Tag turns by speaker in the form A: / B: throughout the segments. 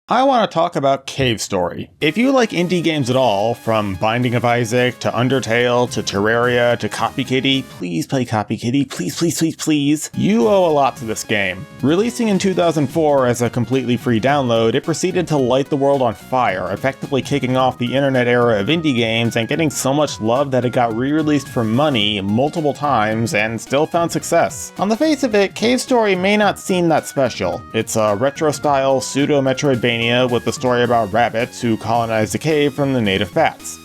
A: I want to talk about Cave Story. If you like indie games at all, from Binding of Isaac to Undertale to Terraria to Copy Kitty, please play Copy Kitty, please, please, please, please. You owe a lot to this game. Releasing in 2004 as a completely free download, it proceeded to light the world on fire, effectively kicking off the internet era of indie games and getting so much love that it got re-released for money multiple times and still found success. On the face of it, Cave Story may not seem that special. It's a retro-style pseudo-Metroidvania with the story about rabbits who colonize the cave from the native bats.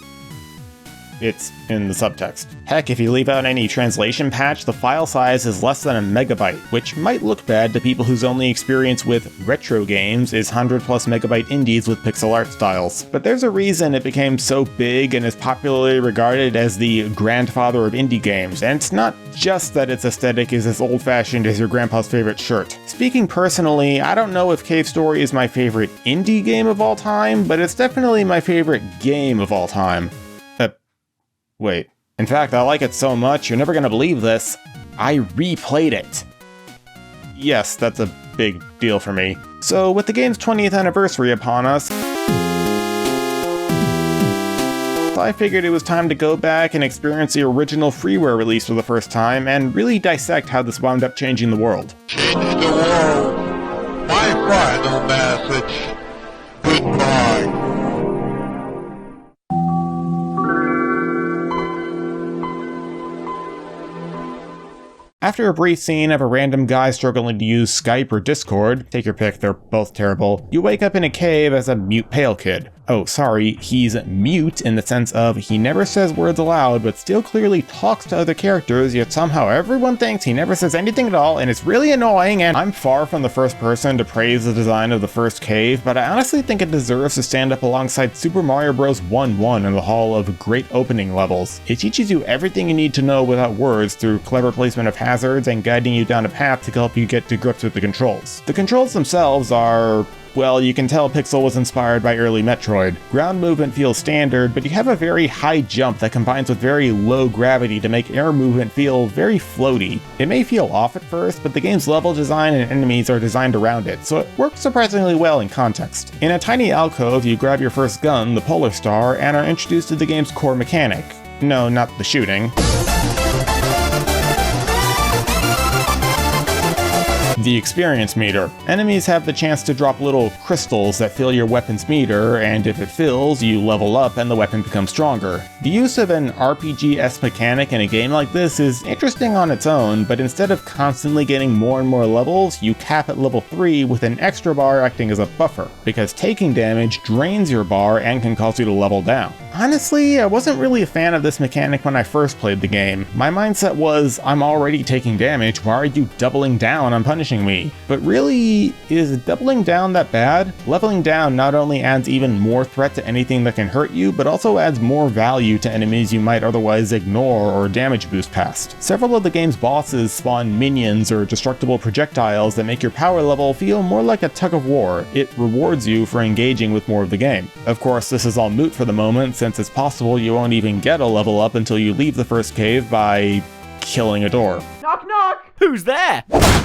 A: It's in the subtext. Heck, if you leave out any translation patch, the file size is less than a megabyte, which might look bad to people whose only experience with retro games is 100+ megabyte indies with pixel art styles. But there's a reason it became so big and is popularly regarded as the grandfather of indie games, and it's not just that its aesthetic is as old-fashioned as your grandpa's favorite shirt. Speaking personally, I don't know if Cave Story is my favorite indie game of all time, but it's definitely my favorite game of all time. Wait. In fact, I like it so much, you're never gonna believe this. I replayed it. Yes, that's a big deal for me. So, with the game's 20th anniversary upon us, I figured it was time to go back and experience the original freeware release for the first time and really dissect how this wound up changing the world.
B: Change the world. My final message. Goodbye.
A: After a brief scene of a random guy struggling to use Skype or Discord, take your pick, they're both terrible, you wake up in a cave as a mute pale kid. Oh, sorry, he's mute in the sense of he never says words aloud, but still clearly talks to other characters, yet somehow everyone thinks he never says anything at all, and it's really annoying, and I'm far from the first person to praise the design of the first cave, but I honestly think it deserves to stand up alongside Super Mario Bros. 1-1 in the Hall of Great Opening levels. It teaches you everything you need to know without words through clever placement of hazards and guiding you down a path to help you get to grips with the controls. The controls themselves are... well, you can tell Pixel was inspired by early Metroid. Ground movement feels standard, but you have a very high jump that combines with very low gravity to make air movement feel very floaty. It may feel off at first, but the game's level design and enemies are designed around it, so it works surprisingly well in context. In a tiny alcove, you grab your first gun, the Polar Star, and are introduced to the game's core mechanic. No, not the shooting. The experience meter. Enemies have the chance to drop little crystals that fill your weapon's meter, and if it fills, you level up and the weapon becomes stronger. The use of an RPG-esque mechanic in a game like this is interesting on its own, but instead of constantly getting more and more levels, you cap at level 3 with an extra bar acting as a buffer, because taking damage drains your bar and can cause you to level down. Honestly, I wasn't really a fan of this mechanic when I first played the game. My mindset was, I'm already taking damage, why are you doubling down on punishing me? But really, is doubling down that bad? Leveling down not only adds even more threat to anything that can hurt you, but also adds more value to enemies you might otherwise ignore or damage boost past. Several of the game's bosses spawn minions or destructible projectiles that make your power level feel more like a tug of war. It rewards you for engaging with more of the game. Of course, this is all moot for the moment, since it's possible you won't even get a level up until you leave the first cave by killing a door.
C: Knock knock! Who's there?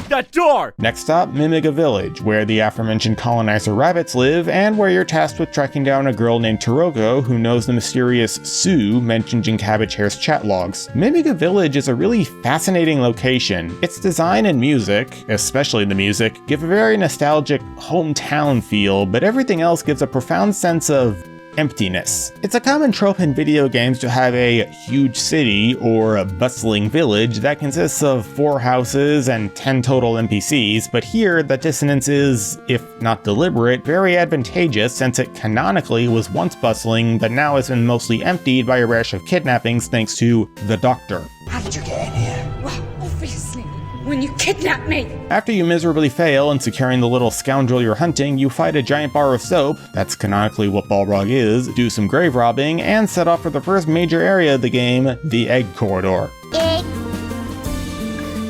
C: That door!
A: Next stop, Mimiga Village, where the aforementioned colonizer rabbits live, and where you're tasked with tracking down a girl named Taroko who knows the mysterious Sue mentioned in Cabbage Hair's chat logs. Mimiga Village is a really fascinating location. Its design and music, especially the music, give a very nostalgic hometown feel, but everything else gives a profound sense of emptiness. It's a common trope in video games to have a huge city or a bustling village that consists of 4 houses and 10 total NPCs, but here the dissonance is, if not deliberate, very advantageous since it canonically was once bustling but now has been mostly emptied by a rash of kidnappings thanks to the Doctor.
D: How did you get in here?
E: Well, obviously, when you kidnapped me.
A: After you miserably fail in securing the little scoundrel you're hunting, you fight a giant bar of soap, that's canonically what Balrog is, do some grave robbing, and set off for the first major area of the game, the Egg Corridor.
D: Egg.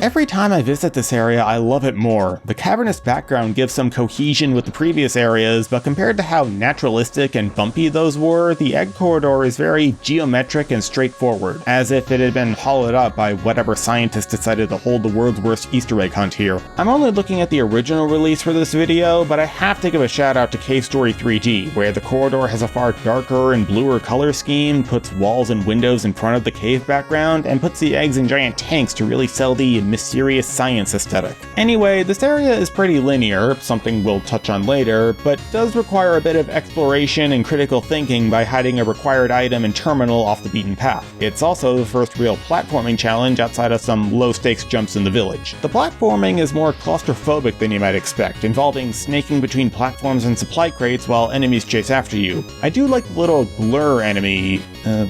A: Every time I visit this area, I love it more. The cavernous background gives some cohesion with the previous areas, but compared to how naturalistic and bumpy those were, the egg corridor is very geometric and straightforward, as if it had been hollowed up by whatever scientist decided to hold the world's worst Easter egg hunt here. I'm only looking at the original release for this video, but I have to give a shout out to Cave Story 3D, where the corridor has a far darker and bluer color scheme, puts walls and windows in front of the cave background, and puts the eggs in giant tanks to really sell the mysterious science aesthetic. Anyway, this area is pretty linear, something we'll touch on later, but does require a bit of exploration and critical thinking by hiding a required item and terminal off the beaten path. It's also the first real platforming challenge outside of some low-stakes jumps in the village. The platforming is more claustrophobic than you might expect, involving snaking between platforms and supply crates while enemies chase after you. I do like the little blur enemy,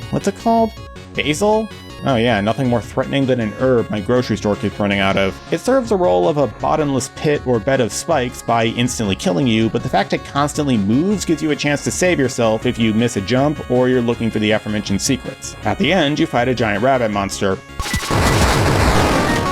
A: what's it called? Basil? Oh yeah, nothing more threatening than an herb my grocery store keeps running out of. It serves the role of a bottomless pit or bed of spikes by instantly killing you, but the fact it constantly moves gives you a chance to save yourself if you miss a jump or you're looking for the aforementioned secrets. At the end, you fight a giant rabbit monster.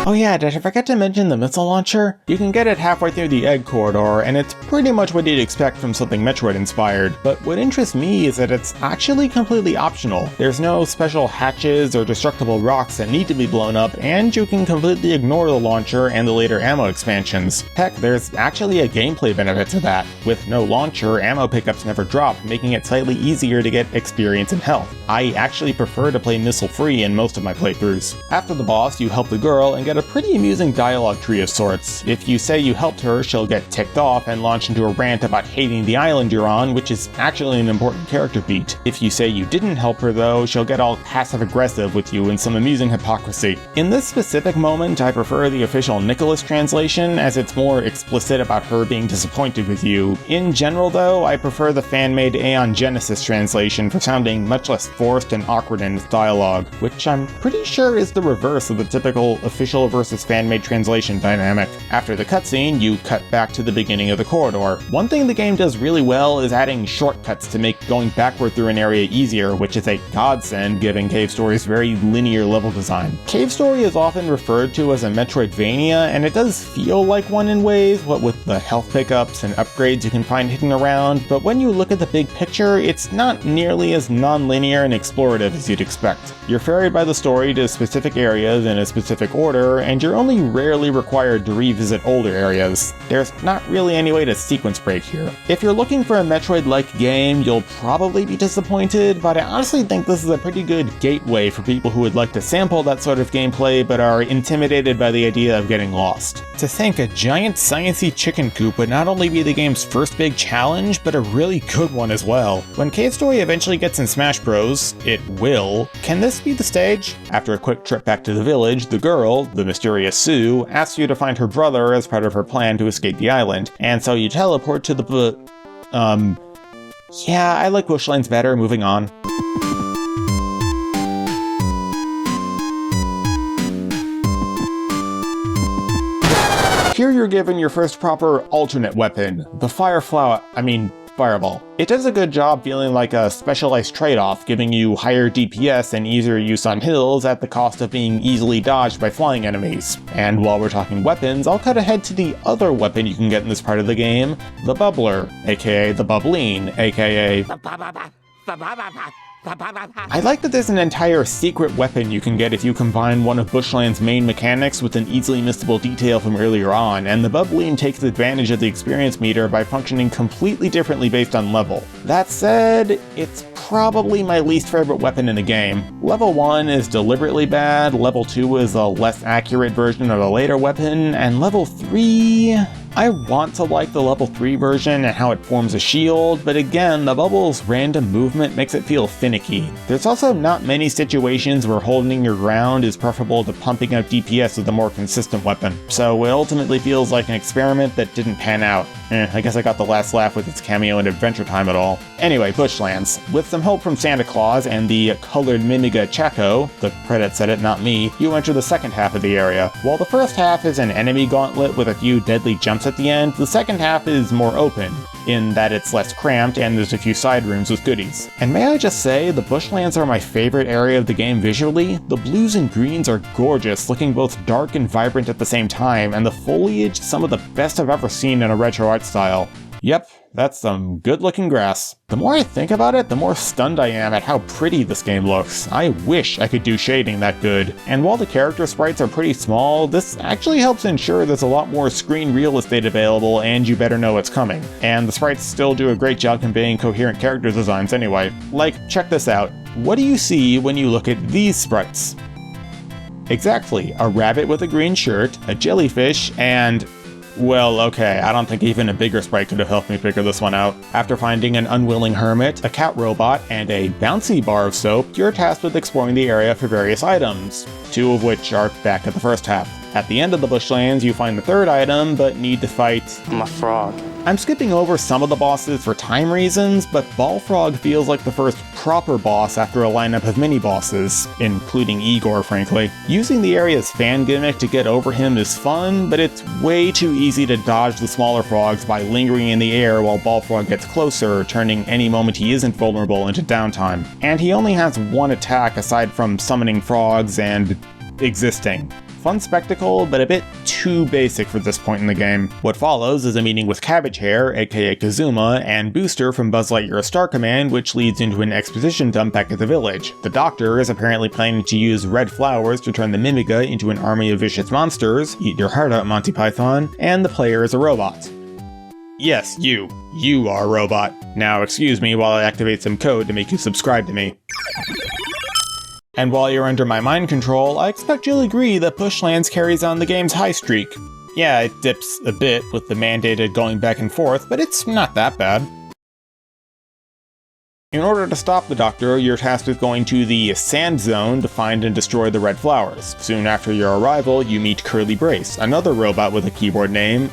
A: Oh yeah, did I forget to mention the missile launcher? You can get it halfway through the egg corridor, and it's pretty much what you'd expect from something Metroid-inspired, but what interests me is that it's actually completely optional. There's no special hatches or destructible rocks that need to be blown up, and you can completely ignore the launcher and the later ammo expansions. Heck, there's actually a gameplay benefit to that. With no launcher, ammo pickups never drop, making it slightly easier to get experience and health. I actually prefer to play missile-free in most of my playthroughs. After the boss, you help the girl and get a pretty amusing dialogue tree of sorts. If you say you helped her, she'll get ticked off and launch into a rant about hating the island you're on, which is actually an important character beat. If you say you didn't help her though, she'll get all passive-aggressive with you in some amusing hypocrisy. In this specific moment, I prefer the official Nicholas translation, as it's more explicit about her being disappointed with you. In general though, I prefer the fan-made Aeon Genesis translation for sounding much less forced and awkward in its dialogue, which I'm pretty sure is the reverse of the typical official versus fan-made translation dynamic. After the cutscene, you cut back to the beginning of the corridor. One thing the game does really well is adding shortcuts to make going backward through an area easier, which is a godsend given Cave Story's very linear level design. Cave Story is often referred to as a Metroidvania, and it does feel like one in ways, what with the health pickups and upgrades you can find hidden around, but when you look at the big picture, it's not nearly as non-linear and explorative as you'd expect. You're ferried by the story to specific areas in a specific order, and you're only rarely required to revisit older areas. There's not really any way to sequence break here. If you're looking for a Metroid-like game, you'll probably be disappointed, but I honestly think this is a pretty good gateway for people who would like to sample that sort of gameplay but are intimidated by the idea of getting lost. To think a giant sciencey chicken coop would not only be the game's first big challenge, but a really good one as well. When Cave Story eventually gets in Smash Bros, it will, can this be the stage? After a quick trip back to the village, the girl, the mysterious Sue, asks you to find her brother as part of her plan to escape the island, and so you teleport to the yeah, I like bushlands better, moving on. Here you're given your first proper alternate weapon, the Fireball. It does a good job feeling like a specialized trade-off, giving you higher DPS and easier use on hills at the cost of being easily dodged by flying enemies. And while we're talking weapons, I'll cut ahead to the other weapon you can get in this part of the game, the Bubbler, aka the Bubbleen, aka... I like that there's an entire secret weapon you can get if you combine one of Bushland's main mechanics with an easily missable detail from earlier on, and the Bubbleen takes advantage of the experience meter by functioning completely differently based on level. That said, it's probably my least favorite weapon in the game. Level 1 is deliberately bad, level 2 is a less accurate version of a later weapon, and level 3... I want to like the level 3 version and how it forms a shield, but again, the bubble's random movement makes it feel finicky. There's also not many situations where holding your ground is preferable to pumping out DPS with a more consistent weapon, so it ultimately feels like an experiment that didn't pan out. I guess I got the last laugh with its cameo in Adventure Time at all. Anyway, Bushlands. With some help from Santa Claus and the colored Mimiga Chaco, the credits said it, not me, you enter the second half of the area. While the first half is an enemy gauntlet with a few deadly jump jumps at the end, the second half is more open, in that it's less cramped and there's a few side rooms with goodies. And may I just say, the bushlands are my favorite area of the game visually. The blues and greens are gorgeous, looking both dark and vibrant at the same time, and the foliage some of the best I've ever seen in a retro art style. Yep, that's some good-looking grass. The more I think about it, the more stunned I am at how pretty this game looks. I wish I could do shading that good. And while the character sprites are pretty small, this actually helps ensure there's a lot more screen real estate available, and you better know it's coming. And the sprites still do a great job conveying coherent character designs anyway. Like, check this out. What do you see when you look at these sprites? Exactly, a rabbit with a green shirt, a jellyfish, and... well, okay, I don't think even a bigger sprite could have helped me figure this one out. After finding an unwilling hermit, a cat robot, and a bouncy bar of soap, you're tasked with exploring the area for various items, 2 of which are back at the first half. At the end of the bushlands, you find the 3rd item, but need to fight...
D: I'm a frog.
A: I'm skipping over some of the bosses for time reasons, but Balfrog feels like the first proper boss after a lineup of mini-bosses, including Igor, frankly. Using the area's fan gimmick to get over him is fun, but it's way too easy to dodge the smaller frogs by lingering in the air while Balfrog gets closer, turning any moment he isn't vulnerable into downtime. And he only has one attack aside from summoning frogs and existing. Fun spectacle, but a bit too basic for this point in the game. What follows is a meeting with Cabbage Hair, aka Kazuma, and Booster from Buzz Lightyear's Star Command, which leads into an exposition dump back at the village. The Doctor is apparently planning to use red flowers to turn the Mimiga into an army of vicious monsters, eat your heart out, Monty Python, and the player is a robot. Yes, you. You are a robot. Now excuse me while I activate some code to make you subscribe to me. And while you're under my mind control, I expect you'll agree that Bushlands carries on the game's high streak. Yeah, it dips a bit with the mandated going back and forth, but it's not that bad. In order to stop the Doctor, you're tasked with going to the Sand Zone to find and destroy the red flowers. Soon after your arrival, you meet Curly Brace, another robot with a keyboard name.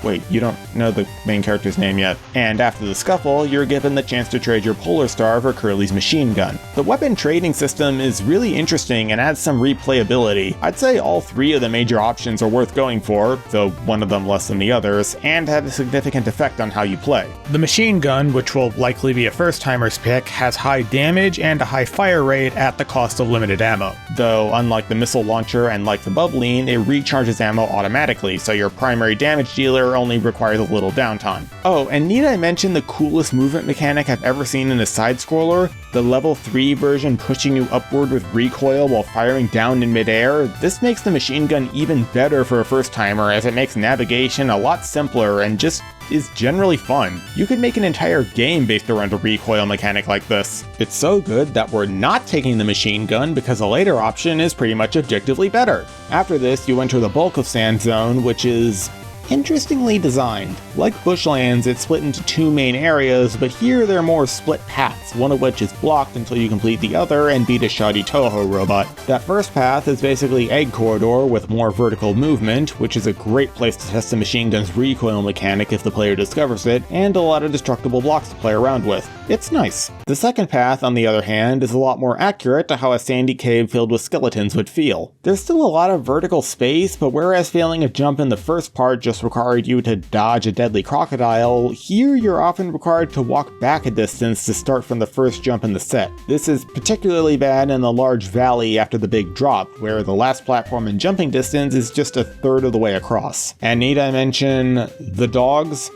A: Wait, you don't know the main character's name yet. And after the scuffle, you're given the chance to trade your Polar Star for Curly's machine gun. The weapon trading system is really interesting and adds some replayability. I'd say all 3 of the major options are worth going for, though one of them less than the others, and have a significant effect on how you play. The machine gun, which will likely be a first-timer's pick, has high damage and a high fire rate at the cost of limited ammo. Though, unlike the missile launcher and like the Bubbline, it recharges ammo automatically, so your primary damage dealer only requires a little downtime. Oh, and need I mention the coolest movement mechanic I've ever seen in a side-scroller? The level 3 version pushing you upward with recoil while firing down in midair? This makes the machine gun even better for a first-timer, as it makes navigation a lot simpler and just is generally fun. You could make an entire game based around a recoil mechanic like this. It's so good that we're not taking the machine gun because a later option is pretty much objectively better. After this, you enter the bulk of Sand Zone, which is interestingly designed. Like Bushlands, it's split into 2 main areas, but here they're more split paths, one of which is blocked until you complete the other and beat a shoddy Toho robot. That first path is basically Egg Corridor with more vertical movement, which is a great place to test the machine gun's recoil mechanic if the player discovers it, and a lot of destructible blocks to play around with. It's nice. The second path, on the other hand, is a lot more accurate to how a sandy cave filled with skeletons would feel. There's still a lot of vertical space, but whereas failing a jump in the first part just required you to dodge a deadly crocodile, here you're often required to walk back a distance to start from the first jump in the set. This is particularly bad in the large valley after the big drop, where the last platform in jumping distance is just a third of the way across. And need I mention the dogs?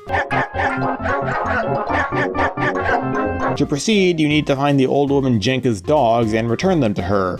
A: To proceed, you need to find the old woman Jenka's dogs and return them to her,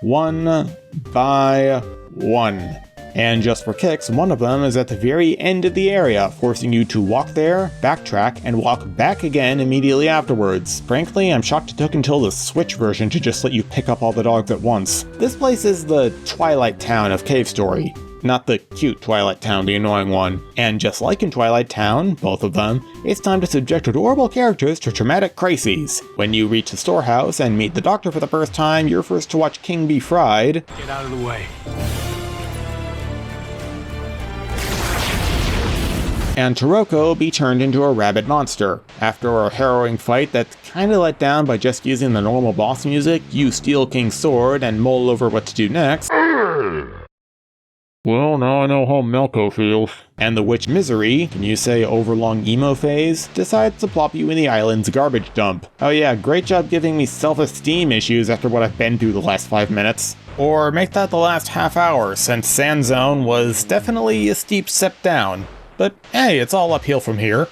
A: one by one. And just for kicks, one of them is at the very end of the area, forcing you to walk there, backtrack, and walk back again immediately afterwards. Frankly, I'm shocked it took until the Switch version to just let you pick up all the dogs at once. This place is the Twilight Town of Cave Story. Not the cute Twilight Town, the annoying one. And just like in Twilight Town, both of them, it's time to subject adorable characters to traumatic crises. When you reach the storehouse and meet the Doctor for the first time, you're forced to watch King be fried.
C: Get out of the way.
A: And Toroko be turned into a rabid monster. After a harrowing fight that's kinda let down by just using the normal boss music, you steal King's sword and mull over what to do next. Well, now I know how Melko feels. And the witch Misery, can you say overlong emo phase, decides to plop you in the island's garbage dump. Oh yeah, great job giving me self-esteem issues after what I've been through the last 5 minutes. Or make that the last half hour, since Sand Zone was definitely a steep step down. But hey, it's all uphill from here.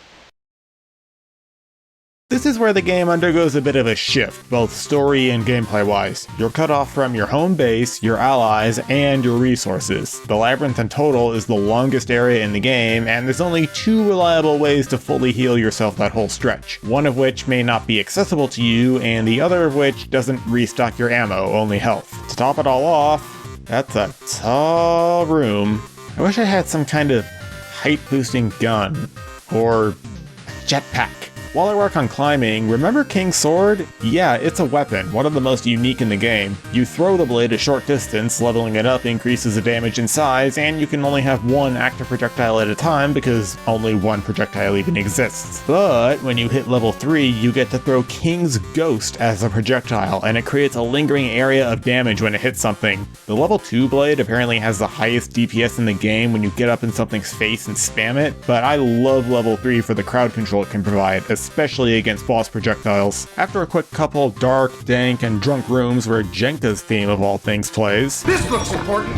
A: This is where the game undergoes a bit of a shift, both story and gameplay-wise. You're cut off from your home base, your allies, and your resources. The labyrinth in total is the longest area in the game, and there's only 2 reliable ways to fully heal yourself that whole stretch. One of which may not be accessible to you, and the other of which doesn't restock your ammo, only health. To top it all off, that's a tall room. I wish I had some kind of height-boosting gun, or a jetpack. While I work on climbing, remember King's Sword? Yeah, it's a weapon, one of the most unique in the game. You throw the blade a short distance, leveling it up increases the damage in size, and you can only have one active projectile at a time because only one projectile even exists. But when you hit level 3, you get to throw King's Ghost as a projectile, and it creates a lingering area of damage when it hits something. The level 2 blade apparently has the highest DPS in the game when you get up in something's face and spam it, but I love level 3 for the crowd control it can provide, especially against boss projectiles. After a quick couple dark, dank, and drunk rooms where Jenka's theme of all things plays,
B: This looks important.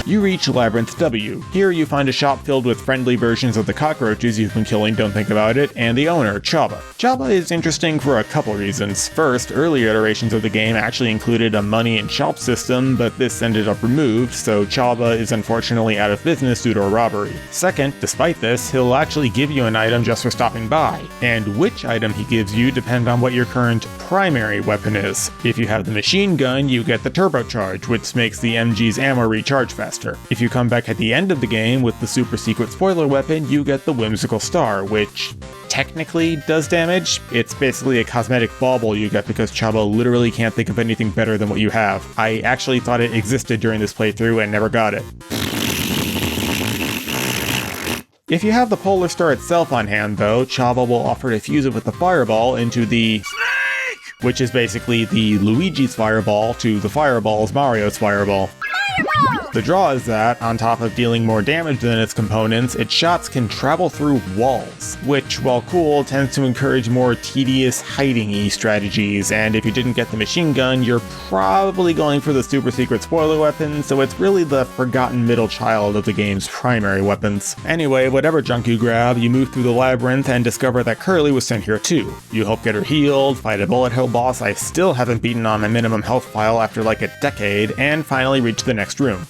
A: you reach Labyrinth W. Here you find a shop filled with friendly versions of the cockroaches you've been killing, don't think about it, and the owner, Chaba. Chaba is interesting for a couple reasons. First, earlier iterations of the game actually included a money and shop system, but this ended up removed, so Chaba is unfortunately out of business due to a robbery. Second, despite this, he'll actually give you an item just for stopping by, and which item he gives you depends on what your current primary weapon is. If you have the machine gun, you get the turbocharge, which makes the MG's ammo recharge faster. If you come back at the end of the game with the super secret spoiler weapon, you get the whimsical star, which technically does damage. It's basically a cosmetic bauble you get because Chaba literally can't think of anything better than what you have. I actually thought it existed during this playthrough and never got it. If you have the Polar Star itself on hand though, Chaba will offer to fuse it with the Fireball into the Snake! Which is basically the Luigi's Fireball to the Fireball's Mario's Fireball. The draw is that, on top of dealing more damage than its components, its shots can travel through walls, which, while cool, tends to encourage more tedious hiding-y strategies, and if you didn't get the machine gun, you're probably going for the super secret spoiler weapon, so it's really the forgotten middle child of the game's primary weapons. Anyway, whatever junk you grab, you move through the labyrinth and discover that Curly was sent here too. You help get her healed, fight a bullet hell boss I still haven't beaten on my minimum health file after like a decade, and finally reach the next room.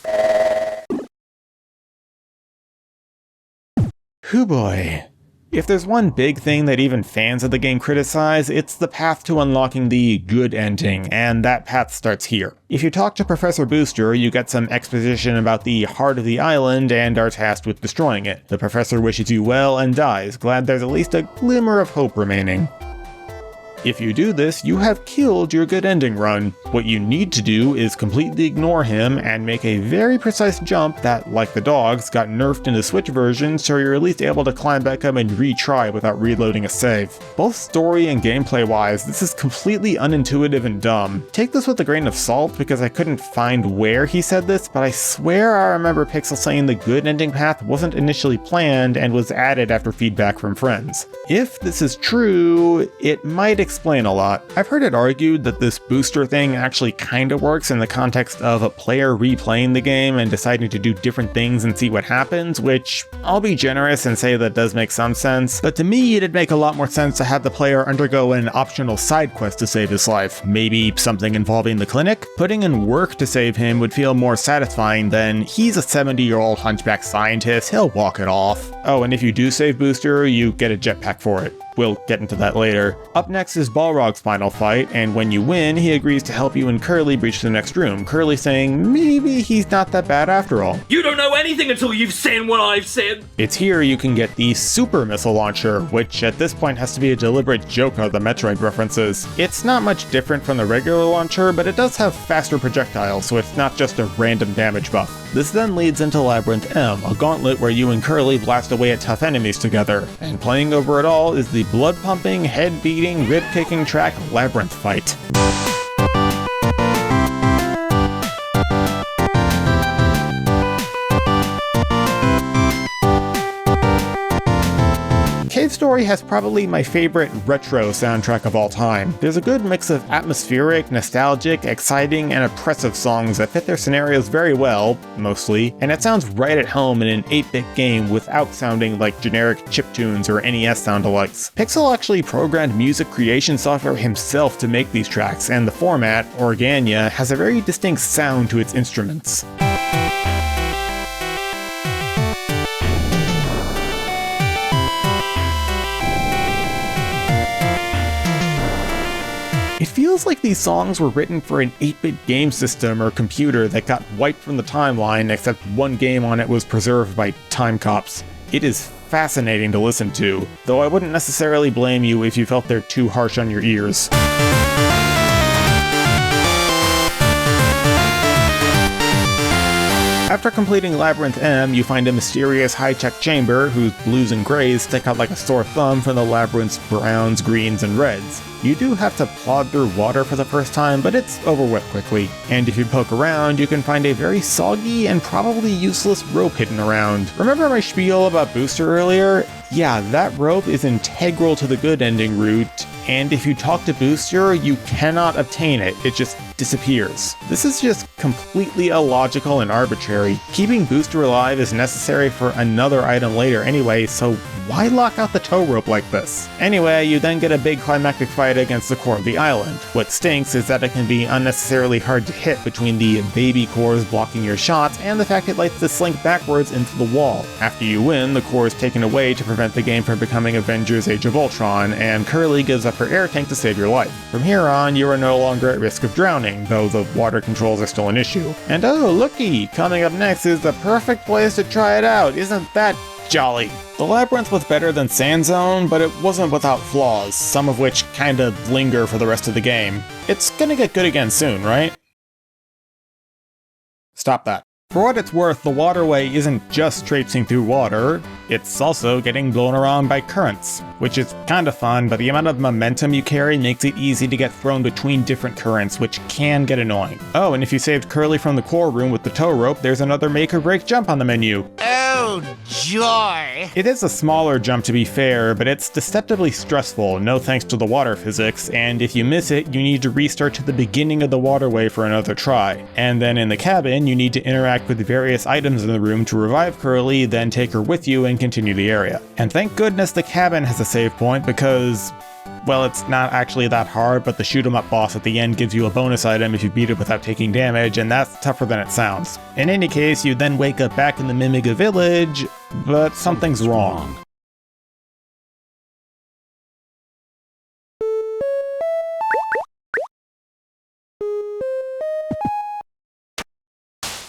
A: Hoo boy. If there's one big thing that even fans of the game criticize, it's the path to unlocking the good ending, and that path starts here. If you talk to Professor Booster, you get some exposition about the heart of the island and are tasked with destroying it. The professor wishes you well and dies, glad there's at least a glimmer of hope remaining. If you do this, you have killed your good ending run. What you need to do is completely ignore him and make a very precise jump that, like the dogs, got nerfed in the Switch version, so you're at least able to climb back up and retry without reloading a save. Both story and gameplay wise, this is completely unintuitive and dumb. Take this with a grain of salt because I couldn't find where he said this, but I swear I remember Pixel saying the good ending path wasn't initially planned and was added after feedback from friends. If this is true, it might explain a lot. I've heard it argued that this booster thing actually kinda works in the context of a player replaying the game and deciding to do different things and see what happens, which I'll be generous and say that does make some sense, but to me it'd make a lot more sense to have the player undergo an optional side quest to save his life, maybe something involving the clinic. Putting in work to save him would feel more satisfying than he's a 70-year-old hunchback scientist, he'll walk it off. Oh, and if you do save Booster, you get a jetpack for it. We'll get into that later. Up next is Balrog's final fight, and when you win, he agrees to help you and Curly breach the next room, Curly saying maybe he's not that bad after all.
C: You don't know anything until you've seen what I've seen!
A: It's here you can get the Super Missile Launcher, which at this point has to be a deliberate joke of the Metroid references. It's not much different from the regular launcher, but it does have faster projectiles, so it's not just a random damage buff. This then leads into Labyrinth M, a gauntlet where you and Curly blast away at tough enemies together, and playing over it all is the blood-pumping, head-beating, rib-kicking track Labyrinth Fight. Story has probably my favorite retro soundtrack of all time. There's a good mix of atmospheric, nostalgic, exciting, and oppressive songs that fit their scenarios very well, mostly, and it sounds right at home in an 8-bit game without sounding like generic chiptunes or NES sound-alikes. Pixel actually programmed music creation software himself to make these tracks, and the format, Organia, has a very distinct sound to its instruments. It feels like these songs were written for an 8-bit game system or computer that got wiped from the timeline, except one game on it was preserved by time cops. It is fascinating to listen to, though I wouldn't necessarily blame you if you felt they're too harsh on your ears. After completing Labyrinth M, you find a mysterious high-tech chamber whose blues and grays stick out like a sore thumb from the labyrinth's browns, greens, and reds. You do have to plod through water for the first time, but it's over with quickly. And if you poke around, you can find a very soggy and probably useless rope hidden around. Remember my spiel about Booster earlier? Yeah, that rope is integral to the good ending route, and if you talk to Booster, you cannot obtain it. It just disappears. This is just completely illogical and arbitrary. Keeping Booster alive is necessary for another item later anyway, so why lock out the tow rope like this? Anyway, you then get a big climactic fight against the core of the island. What stinks is that it can be unnecessarily hard to hit between the baby cores blocking your shots and the fact it likes to slink backwards into the wall. After you win, the core is taken away to prevent the game from becoming Avengers Age of Ultron, and Curly gives up her air tank to save your life. From here on, you are no longer at risk of drowning, though the water controls are still an issue. And oh, looky! Coming up next is the perfect place to try it out, isn't that jolly? The Labyrinth was better than Sand Zone, but it wasn't without flaws, some of which kinda linger for the rest of the game. It's gonna get good again soon, right? Stop that. For what it's worth, the waterway isn't just traipsing through water, it's also getting blown around by currents, which is kinda fun, but the amount of momentum you carry makes it easy to get thrown between different currents, which can get annoying. Oh, and if you saved Curly from the core room with the tow rope, there's another make or break jump on the menu.
D: Oh, joy!
A: It is a smaller jump to be fair, but it's deceptively stressful, no thanks to the water physics, and if you miss it, you need to restart to the beginning of the waterway for another try. And then in the cabin, you need to interact with the various items in the room to revive Curly, then take her with you and continue the area. And thank goodness the cabin has a save point because, well, it's not actually that hard, but the shoot 'em up boss at the end gives you a bonus item if you beat it without taking damage, and that's tougher than it sounds. In any case, you then wake up back in the Mimiga village, but something's wrong.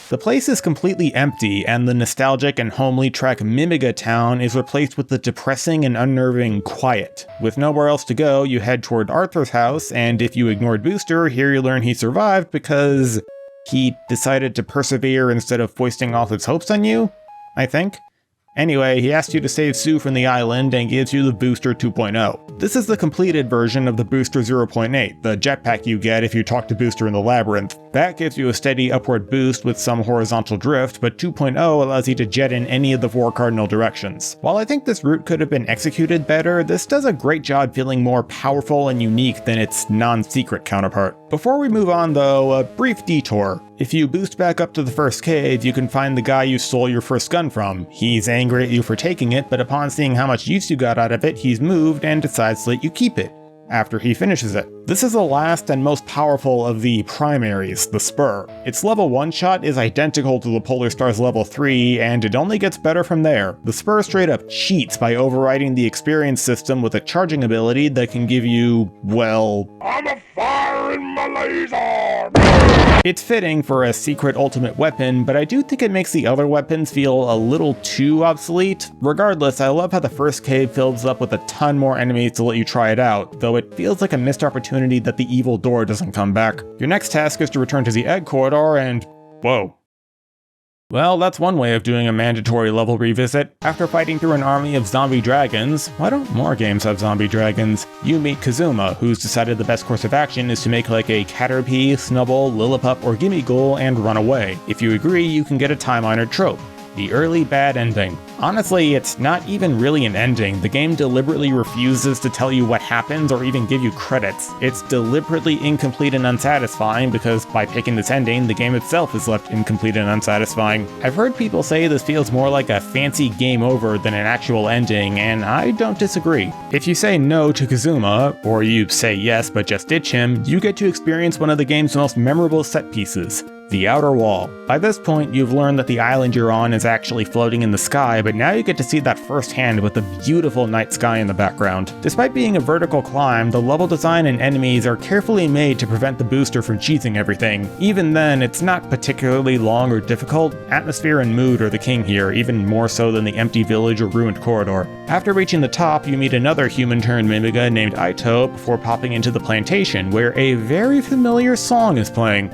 A: The place is completely empty, and the nostalgic and homely track Mimiga Town is replaced with the depressing and unnerving Quiet. With nowhere else to go, you head toward Arthur's house, and if you ignored Booster, here you learn he survived because he decided to persevere instead of foisting all his hopes on you, I think. Anyway, he asks you to save Sue from the island and gives you the Booster 2.0. This is the completed version of the Booster 0.8, the jetpack you get if you talk to Booster in the Labyrinth. That gives you a steady upward boost with some horizontal drift, but 2.0 allows you to jet in any of the 4 cardinal directions. While I think this route could have been executed better, this does a great job feeling more powerful and unique than its non-secret counterpart. Before we move on though, a brief detour. If you boost back up to the first cave, you can find the guy you stole your first gun from. He's angry at you for taking it, but upon seeing how much use you got out of it, he's moved and decides to let you keep it after he finishes it. This is the last and most powerful of the primaries, the Spur. Its level 1 shot is identical to the Polar Star's level 3, and it only gets better from there. The Spur straight up cheats by overriding the experience system with a charging ability that can give you, well,
B: I'm a fire in my laser!
A: It's fitting for a secret ultimate weapon, but I do think it makes the other weapons feel a little too obsolete. Regardless, I love how the first cave fills up with a ton more enemies to let you try it out, though it feels like a missed opportunity that the evil door doesn't come back. Your next task is to return to the Egg Corridor and, whoa. Well, that's one way of doing a mandatory level revisit. After fighting through an army of zombie dragons, why don't more games have zombie dragons? You meet Kazuma, who's decided the best course of action is to make like a Caterpie, Snubbull, Lillipup, or Gimmighoul and run away. If you agree, you can get a time-honored trope. the early bad ending. Honestly, it's not even really an ending. The game deliberately refuses to tell you what happens or even give you credits. It's deliberately incomplete and unsatisfying because by picking this ending, the game itself is left incomplete and unsatisfying. I've heard people say this feels more like a fancy game over than an actual ending, and I don't disagree. If you say no to Kazuma, or you say yes but just ditch him, you get to experience one of the game's most memorable set pieces, the Outer Wall. By this point, you've learned that the island you're on is actually floating in the sky, but now you get to see that firsthand with the beautiful night sky in the background. Despite being a vertical climb, the level design and enemies are carefully made to prevent the booster from cheesing everything. Even then, it's not particularly long or difficult. Atmosphere and mood are the king here, even more so than the empty village or ruined corridor. After reaching the top, you meet another human-turned Mimiga named Aito before popping into the plantation, where a very familiar song is playing.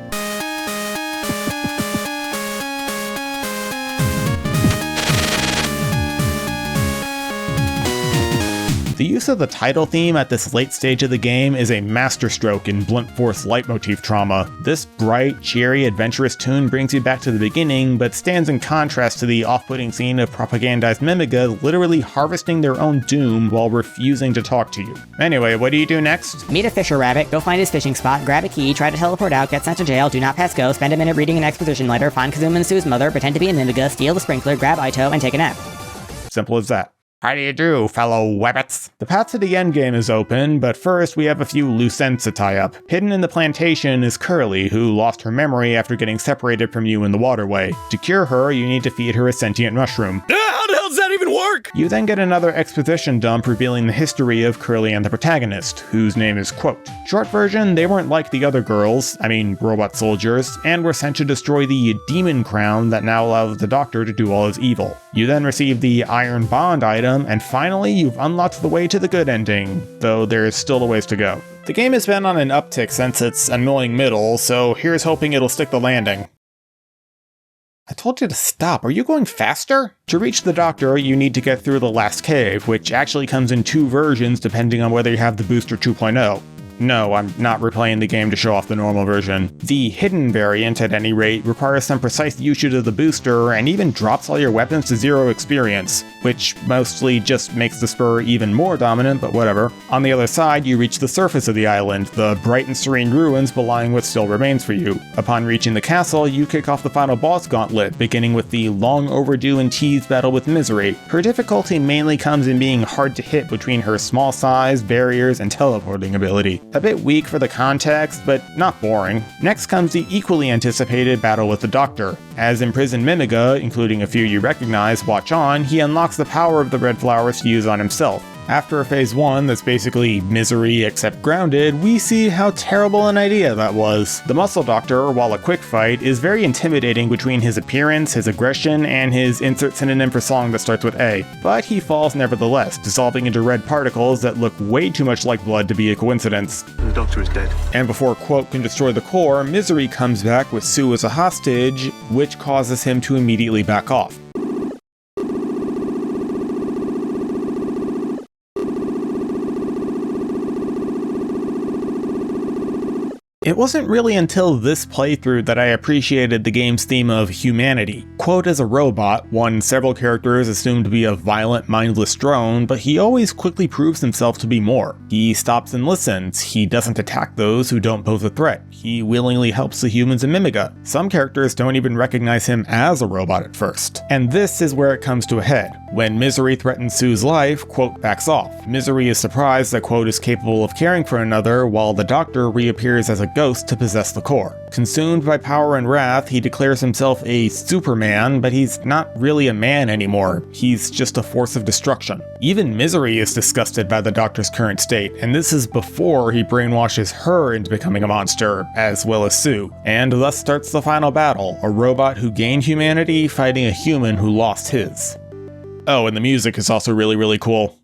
A: The use of the title theme at this late stage of the game is a masterstroke in blunt force leitmotif trauma. This bright, cheery, adventurous tune brings you back to the beginning, but stands in contrast to the off-putting scene of propagandized Mimiga literally harvesting their own doom while refusing to talk to you. Anyway, what do you do next?
F: Meet a fisher rabbit, go find his fishing spot, grab a key, try to teleport out, get sent to jail, do not pass go, spend a minute reading an exposition letter, find Kazuma and Sue's mother, pretend to be a Mimiga, steal the sprinkler, grab Aito, and take a nap.
A: Simple as that. How do you do, fellow webbits? The path to the endgame is open, but first we have a few loose ends to tie up. Hidden in the plantation is Curly, who lost her memory after getting separated from you in the waterway. To cure her, you need to feed her a sentient mushroom.
C: How the hell does that even work?
A: You then get another exposition dump revealing the history of Curly and the protagonist, whose name is Quote. Short version, they weren't like the other girls, robot soldiers, and were sent to destroy the demon crown that now allows the Doctor to do all his evil. You then receive the Iron Bond item, and finally you've unlocked the way to the good ending, though there's still a ways to go. The game has been on an uptick since its annoying middle, so here's hoping it'll stick the landing. I told you to stop. Are you going faster? To reach the Doctor, you need to get through the last cave, which actually comes in two versions depending on whether you have the Booster 2.0. No, I'm not replaying the game to show off the normal version. The hidden variant, at any rate, requires some precise usage of the booster and even drops all your weapons to 0 experience, which mostly just makes the spur even more dominant, but whatever. On the other side, you reach the surface of the island, the bright and serene ruins belying what still remains for you. Upon reaching the castle, you kick off the final boss gauntlet, beginning with the long overdue and teased battle with Misery. Her difficulty mainly comes in being hard to hit between her small size, barriers, and teleporting ability. A bit weak for the context, but not boring. Next comes the equally anticipated battle with the Doctor. As imprisoned Mimiga, including a few you recognize, watch on, he unlocks the power of the red flowers to use on himself. After phase 1 that's basically Misery except grounded, we see how terrible an idea that was. The Muscle Doctor, while a quick fight, is very intimidating between his appearance, his aggression, and his insert synonym for song that starts with A. But he falls nevertheless, dissolving into red particles that look way too much like blood to be a coincidence.
G: The Doctor is dead.
A: And before Quote can destroy the core, Misery comes back with Sue as a hostage, which causes him to immediately back off. It wasn't really until this playthrough that I appreciated the game's theme of humanity. Quote is a robot, one several characters assume to be a violent, mindless drone, but he always quickly proves himself to be more. He stops and listens, he doesn't attack those who don't pose a threat, he willingly helps the humans in Mimiga. Some characters don't even recognize him as a robot at first. And this is where it comes to a head. When Misery threatens Sue's life, Quote backs off. Misery is surprised that Quote is capable of caring for another, while the Doctor reappears as a ghost to possess the core. Consumed by power and wrath, he declares himself a Superman, but he's not really a man anymore. He's just a force of destruction. Even Misery is disgusted by the Doctor's current state, and this is before he brainwashes her into becoming a monster, as well as Sue. And thus starts the final battle, a robot who gained humanity fighting a human who lost his. Oh, and the music is also really, really cool.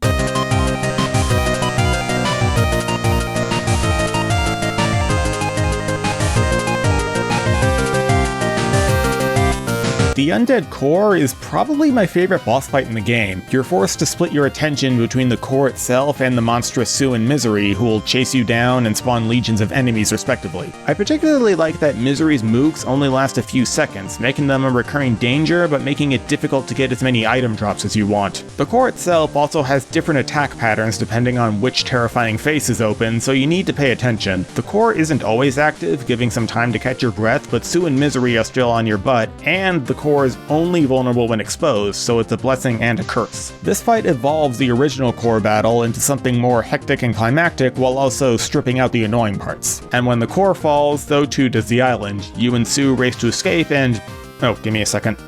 A: The undead core is probably my favorite boss fight in the game. You're forced to split your attention between the core itself and the monstrous Sue and Misery, who will chase you down and spawn legions of enemies respectively. I particularly like that Misery's mooks only last a few seconds, making them a recurring danger but making it difficult to get as many item drops as you want. The core itself also has different attack patterns depending on which terrifying face is open, so you need to pay attention. The core isn't always active, giving some time to catch your breath, but Sue and Misery are still on your butt, and the core is only vulnerable when exposed, so it's a blessing and a curse. This fight evolves the original core battle into something more hectic and climactic while also stripping out the annoying parts. And when the core falls, so too does the island. You and Sue race to escape and... oh, give me a second.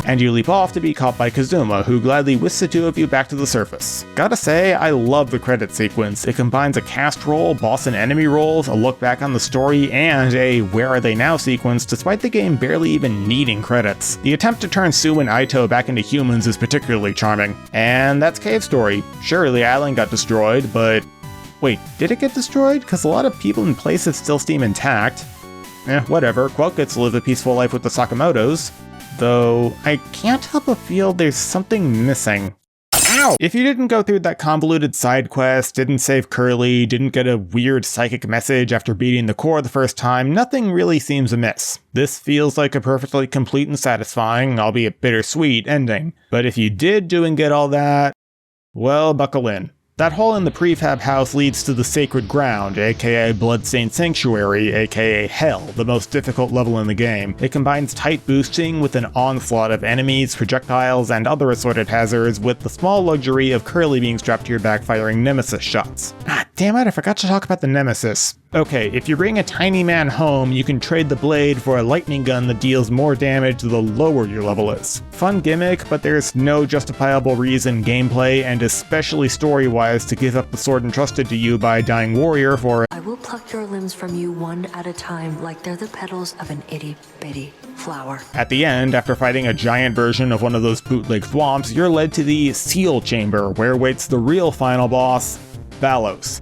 A: And you leap off to be caught by Kazuma, who gladly whisks the two of you back to the surface. Gotta say, I love the credit sequence. It combines a cast roll, boss and enemy rolls, a look back on the story, and a where are they now sequence, despite the game barely even needing credits. The attempt to turn Sue and Aito back into humans is particularly charming. And that's Cave Story. Sure, the island got destroyed, but... wait, did it get destroyed? Because a lot of people and places still seem intact. Whatever, Quelk gets to live a peaceful life with the Sakamotos. Though, I can't help but feel there's something missing. Ow! If you didn't go through that convoluted side quest, didn't save Curly, didn't get a weird psychic message after beating the core the first time, nothing really seems amiss. This feels like a perfectly complete and satisfying, albeit bittersweet, ending. But if you did do and get all that, well, buckle in. That hole in the prefab house leads to the Sacred Ground, aka Bloodstained Sanctuary, aka Hell, the most difficult level in the game. It combines tight boosting with an onslaught of enemies, projectiles, and other assorted hazards, with the small luxury of Curly being strapped to your back firing Nemesis shots. Ah, damn it, I forgot to talk about the Nemesis. Okay, if you bring a tiny man home, you can trade the blade for a lightning gun that deals more damage the lower your level is. Fun gimmick, but there's no justifiable reason gameplay, and especially story-wise, to give up the sword entrusted to you by a dying warrior for
G: I will pluck your limbs from you one at a time like they're the petals of an itty-bitty flower.
A: At the end, after fighting a giant version of one of those bootleg thwomps, you're led to the Seal Chamber, where waits the real final boss, Ballos.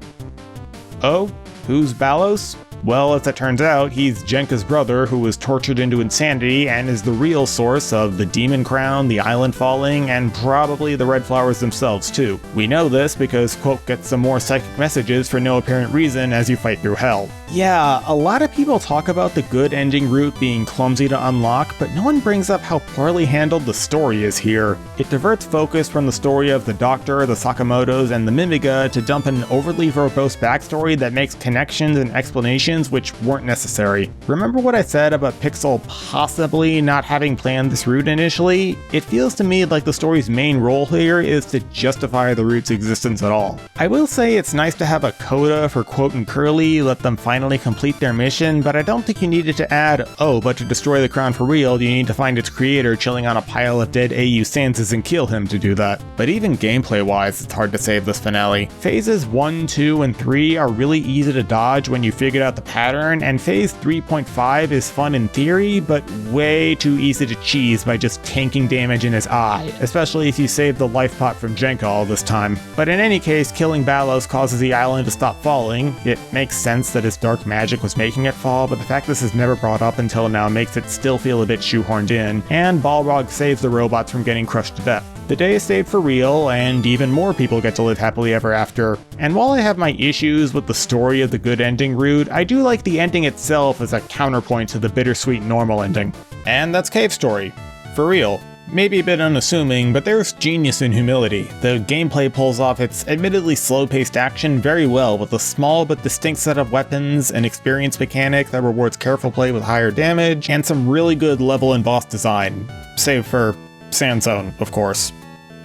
A: Oh? Who's Ballos? Well, as it turns out, he's Jenka's brother who was tortured into insanity and is the real source of the Demon Crown, the island falling, and probably the Red Flowers themselves too. We know this because Quelk gets some more psychic messages for no apparent reason as you fight through Hell. Yeah, a lot of people talk about the good ending route being clumsy to unlock, but no one brings up how poorly handled the story is here. It diverts focus from the story of the Doctor, the Sakamotos, and the Mimiga to dump an overly verbose backstory that makes connections and explanations which weren't necessary. Remember what I said about Pixel possibly not having planned this route initially? It feels to me like the story's main role here is to justify the route's existence at all. I will say it's nice to have a coda for Quote and Curly, let them finally complete their mission, but I don't think you needed to add, oh, but to destroy the crown for real, you need to find its creator chilling on a pile of dead AU Sanses and kill him to do that. But even gameplay-wise, it's hard to save this finale. Phases 1, 2, and 3 are really easy to dodge when you figured out the pattern, and phase 3.5 is fun in theory, but way too easy to cheese by just tanking damage in his eye, especially if you save the life pot from Jenka all this time. But in any case, killing Ballos causes the island to stop falling. It makes sense that his dark magic was making it fall, but the fact this is never brought up until now makes it still feel a bit shoehorned in, and Balrog saves the robots from getting crushed to death. The day is saved for real, and even more people get to live happily ever after. And while I have my issues with the story of the good ending route, I do like the ending itself as a counterpoint to the bittersweet normal ending. And that's Cave Story. For real. Maybe a bit unassuming, but there's genius in humility. The gameplay pulls off its admittedly slow-paced action very well, with a small but distinct set of weapons, an experience mechanic that rewards careful play with higher damage, and some really good level and boss design. Save for Sand Zone, of course.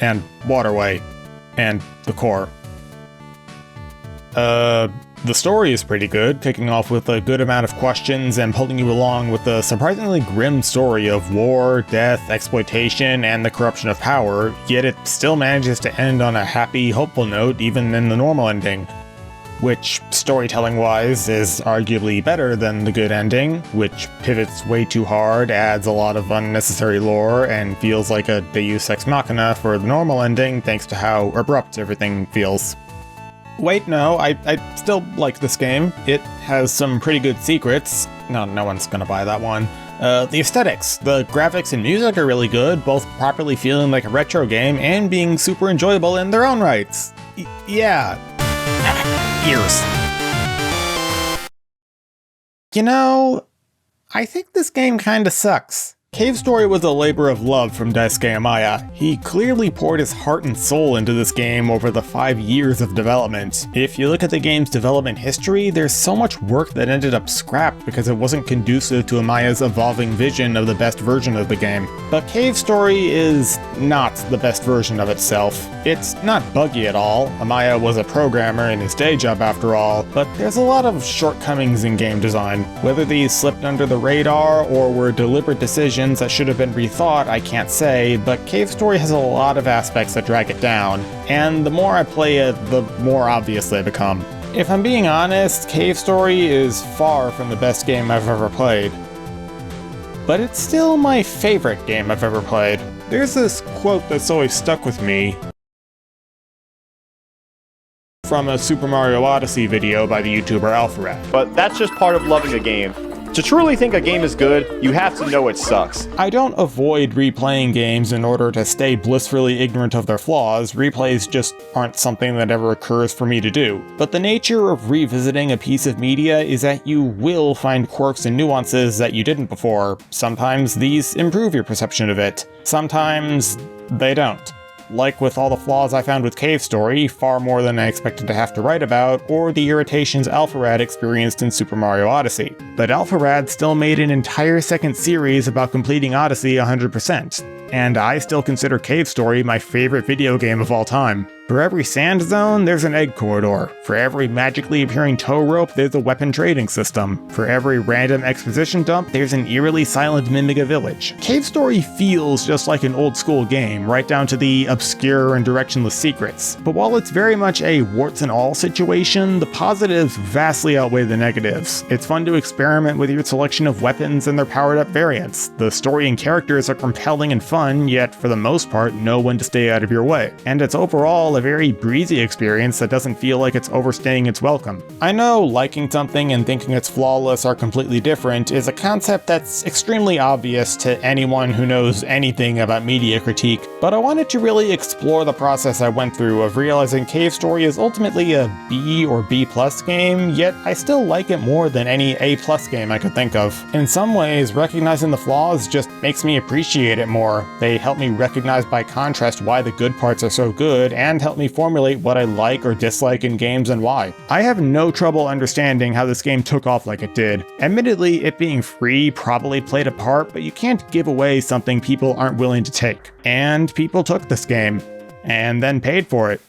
A: And Waterway. And the core. The story is pretty good, kicking off with a good amount of questions and pulling you along with a surprisingly grim story of war, death, exploitation, and the corruption of power, yet it still manages to end on a happy, hopeful note even in the normal ending. which storytelling-wise is arguably better than the good ending, which pivots way too hard, adds a lot of unnecessary lore, and feels like a deus ex machina for the normal ending thanks to how abrupt everything feels. Wait, no, I still like this game. It has some pretty good secrets. No one's gonna buy that one. The aesthetics, the graphics and music are really good, both properly feeling like a retro game and being super enjoyable in their own rights. Yeah. Ears. You know, I think this game kinda sucks. Cave Story was a labor of love from Daisuke Amaya. He clearly poured his heart and soul into this game over the 5 years of development. If you look at the game's development history, there's so much work that ended up scrapped because it wasn't conducive to Amaya's evolving vision of the best version of the game. But Cave Story is not the best version of itself. It's not buggy at all. Amaya was a programmer in his day job after all, but there's a lot of shortcomings in game design. Whether these slipped under the radar or were deliberate decisions that should have been rethought, I can't say, but Cave Story has a lot of aspects that drag it down, and the more I play it, the more obvious they become. If I'm being honest, Cave Story is far from the best game I've ever played. But it's still my favorite game I've ever played. There's this quote that's always stuck with me from a Super Mario Odyssey video by the YouTuber Alpharad.
H: But that's just part of loving a game. To truly think a game is good, you have to know it sucks.
A: I don't avoid replaying games in order to stay blissfully ignorant of their flaws. Replays just aren't something that ever occurs for me to do. But the nature of revisiting a piece of media is that you will find quirks and nuances that you didn't before. Sometimes these improve your perception of it. Sometimes they don't. Like with all the flaws I found with Cave Story, far more than I expected to have to write about, or the irritations Alpharad experienced in Super Mario Odyssey. But Alpharad still made an entire second series about completing Odyssey 100%, and I still consider Cave Story my favorite video game of all time. For every sand zone, there's an egg corridor. For every magically appearing tow rope, there's a weapon trading system. For every random exposition dump, there's an eerily silent Mimiga village. Cave Story feels just like an old school game, right down to the obscure and directionless secrets. But while it's very much a warts and all situation, the positives vastly outweigh the negatives. It's fun to experiment with your selection of weapons and their powered up variants. The story and characters are compelling and fun, yet for the most part, know when to stay out of your way. And it's overall a very breezy experience that doesn't feel like it's overstaying its welcome. I know liking something and thinking it's flawless are completely different is a concept that's extremely obvious to anyone who knows anything about media critique, but I wanted to really explore the process I went through of realizing Cave Story is ultimately a B or B+ game, yet I still like it more than any A+ game I could think of. In some ways, recognizing the flaws just makes me appreciate it more. They help me recognize by contrast why the good parts are so good, and help me formulate what I like or dislike in games and why. I have no trouble understanding how this game took off like it did. Admittedly, it being free probably played a part, but you can't give away something people aren't willing to take. And people took this game, and then paid for it,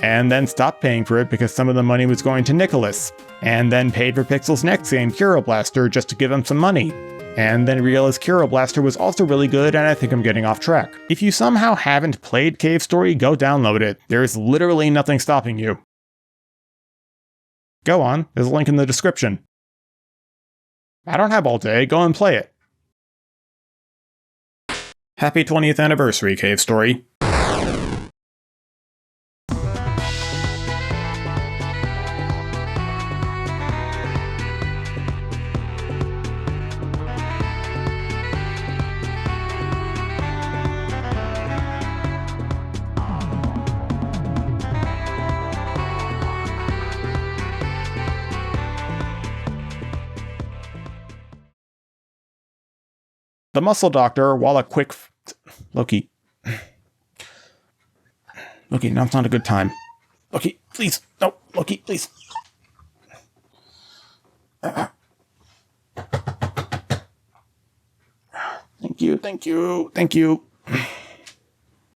A: and then stopped paying for it because some of the money was going to Nicholas, and then paid for Pixel's next game, Hero Blaster, just to give him some money. And then realized Hero Blaster was also really good, and I think I'm getting off track. If you somehow haven't played Cave Story, go download it. There's literally nothing stopping you. Go on, there's a link in the description. I don't have all day, go and play it. Happy 20th anniversary, Cave Story. The Muscle Doctor, while a quick... Loki. Loki, now's not a good time. Loki, please. No, Loki, please. Thank you, thank you, thank you.